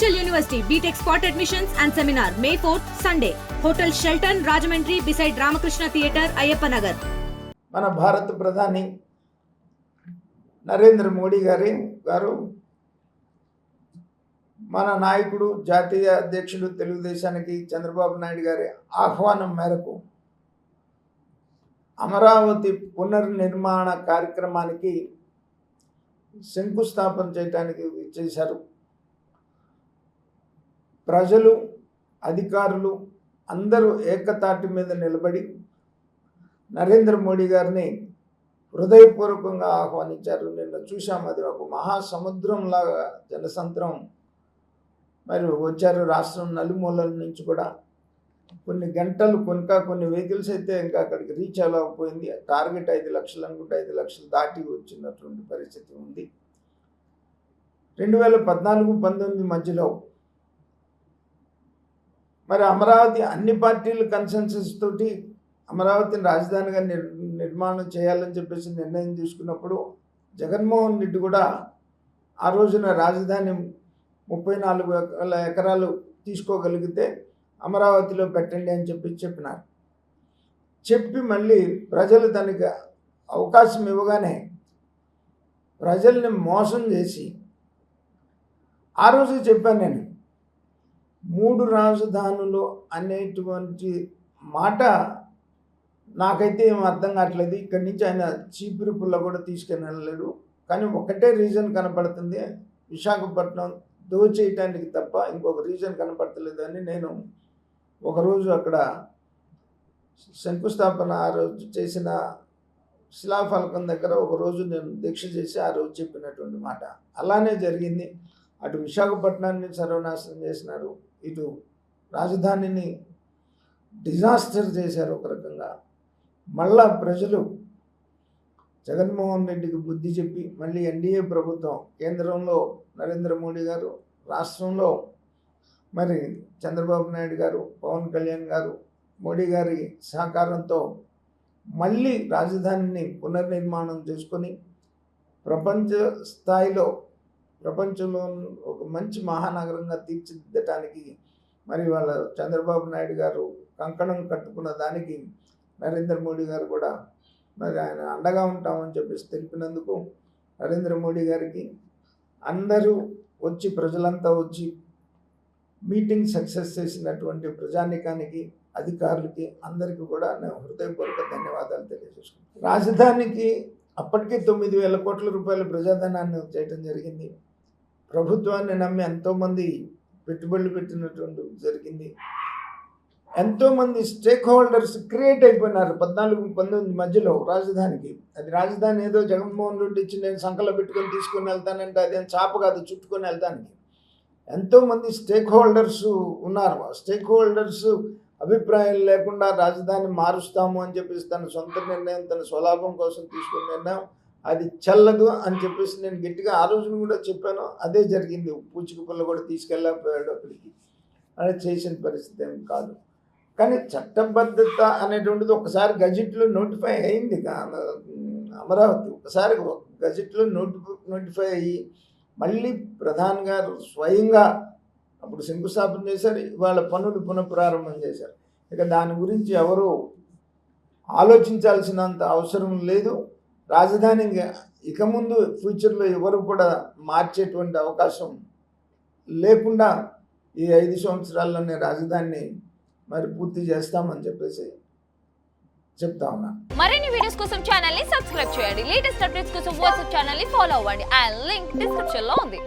Residential University, BTech spot admissions and seminar, May 4th, Sunday. Hotel Shelton, Rajahmundry, beside Ramakrishna Theatre, Ayyappa Nagar. మన భారత ప్రధాని నరేంద్ర మోడీ గారు మన నాయకుడు జాతీయ అధ్యక్షుడు తెలుగుదేశానికి చంద్రబాబు నాయుడు గారి ఆహ్వానం మేరకు అమరావతి పునర్నిర్మాణ కార్యక్రమానికి శంకుస్థాపన చేయడానికి చేశారు. ప్రజలు, అధికారులు అందరూ ఏకతాటి మీద నిలబడి నరేంద్ర మోడీ గారిని హృదయపూర్వకంగా ఆహ్వానించారు. నిన్న చూసాం, అది ఒక మహాసముద్రంలాగా జనసంద్రం మరి వచ్చారు. రాష్ట్రం నలుమూలల నుంచి కూడా కొన్ని గంటలు కొన్ని వెహికల్స్ అయితే ఇంకా అక్కడికి రీచ్ అవ్వకపోయింది. టార్గెట్ 5 లక్షలు అనుకుంటే 5 లక్షలు దాటి వచ్చినటువంటి పరిస్థితి ఉంది. 2014-19 మధ్యలో మరి అమరావతి అన్ని పార్టీలు కన్సెన్సస్ తోటి అమరావతిని రాజధానిగా నిర్మాణం చేయాలని చెప్పేసి నిర్ణయం తీసుకున్నప్పుడు జగన్మోహన్ రెడ్డి కూడా ఆ రోజున రాజధాని 34 ఎకరాలు తీసుకోగలిగితే అమరావతిలో పెట్టండి అని చెప్పినారు. చెప్పి మళ్ళీ ప్రజలు తనకి అవకాశం ఇవ్వగానే ప్రజల్ని మోసం చేసి ఆ రోజు చెప్పాను నేను, 3 రాజధానులు అనేటువంటి మాట నాకైతే ఏం అర్థం కావట్లేదు. ఇక్కడి నుంచి ఆయన చీపురు పుల్ల కూడా తీసుకుని వెళ్ళలేడు. కానీ ఒకటే రీజన్ కనపడుతుంది, విశాఖపట్నం దోచేయటానికి తప్ప ఇంకొక రీజన్ కనపడతలేదు అని నేను ఒకరోజు అక్కడ శంకుస్థాపన ఆ రోజు చేసిన శిలాఫలకం దగ్గర ఒకరోజు నేను దీక్ష చేసి ఆ రోజు చెప్పినటువంటి మాట అలానే జరిగింది. అటు విశాఖపట్నాన్ని సర్వనాశనం చేసినారు, ఇటు రాజధానిని డిజాస్టర్ చేశారు ఒక రకంగా. మళ్ళా ప్రజలు జగన్మోహన్ రెడ్డికి బుద్ధి చెప్పి మళ్ళీ ఎన్డీఏ ప్రభుత్వం, కేంద్రంలో నరేంద్ర మోడీ గారు, రాష్ట్రంలో మరి చంద్రబాబు నాయుడు గారు, పవన్ కళ్యాణ్ గారు, మోడీ గారి సహకారంతో మళ్ళీ రాజధానిని పునర్నిర్మాణం చేసుకొని ప్రపంచ స్థాయిలో ప్రపంచంలో ఒక మంచి మహానగరంగా తీర్చిదిద్దటానికి మరి వాళ్ళ చంద్రబాబు నాయుడు గారు కంకణం కట్టుకున్న దానికి నరేంద్ర మోడీ గారు కూడా మరి ఆయన అండగా ఉంటామని చెప్పేసి తెలిపినందుకు నరేంద్ర మోడీ గారికి అందరూ వచ్చి, ప్రజలంతా వచ్చి మీటింగ్ సక్సెస్ చేసినటువంటి ప్రజానీకానికి, అధికారులకి అందరికీ కూడా నేను హృదయపూర్వక ధన్యవాదాలు తెలియజేసుకుంటాను. రాజధానికి అప్పటికే 9,000 కోట్ల రూపాయల ప్రజాధనాన్ని చేయడం జరిగింది. ప్రభుత్వాన్ని నమ్మి ఎంతోమంది పెట్టుబడులు పెట్టినటువంటి జరిగింది. ఎంతోమంది స్టేక్ హోల్డర్స్ క్రియేట్ అయిపోయినారు 14-19 మధ్యలో రాజధానికి. అది రాజధాని ఏదో జగన్మోహన్ రెడ్డి ఇచ్చి నేను సంకలో పెట్టుకొని తీసుకొని వెళ్తానంటే అదేం చాప కాదు, చుట్టుకొని వెళ్తానికి. ఎంతోమంది స్టేక్ హోల్డర్స్ ఉన్నారు. స్టేక్ హోల్డర్స్ అభిప్రాయం లేకుండా రాజధాని మారుస్తాము అని చెప్పేసి తన సొంత నిర్ణయం, తన స్వలాభం కోసం తీసుకున్న నిర్ణయం అది చెల్లదు అని చెప్పేసి నేను గట్టిగా ఆ రోజున కూడా చెప్పాను. అదే జరిగింది. పూచిక పుల్ల కూడా తీసుకెళ్ళకపోయాడు అక్కడికి. అది చేసిన పరిస్థితి ఏం కాదు. కానీ చట్టబద్ధత అనేటువంటిది ఒకసారి గజెట్లో నోటిఫై అయింది. అమరావతి ఒకసారి గజెట్లో నోటిఫై అయ్యి మళ్ళీ ప్రధాని గారు స్వయంగా అప్పుడు శంకుస్థాపన చేశారు, ఇవాళ పనులు పునఃప్రారంభం చేశారు. ఇక దాని గురించి ఎవరు ఆలోచించాల్సినంత అవసరం లేదు. రాజధాని ఇక ముందు ఫ్యూచర్లో ఎవరు కూడా మార్చేటువంటి అవకాశం లేకుండా ఈ 5 సంవత్సరాల్లోనే రాజధానిని మరి పూర్తి చేస్తామని చెప్పేసి చెప్తా ఉన్నాను. మరిన్ని వీడియోస్ కోసం ఛానల్ ని సబ్స్క్రైబ్ చేయండి. లేటెస్ట్ అప్డేట్స్ కోసం వాట్సాప్ ఛానల్ ని ఫాలో అవ్వండి. ఆ లింక్ డిస్క్రిప్షన్ లో ఉంది.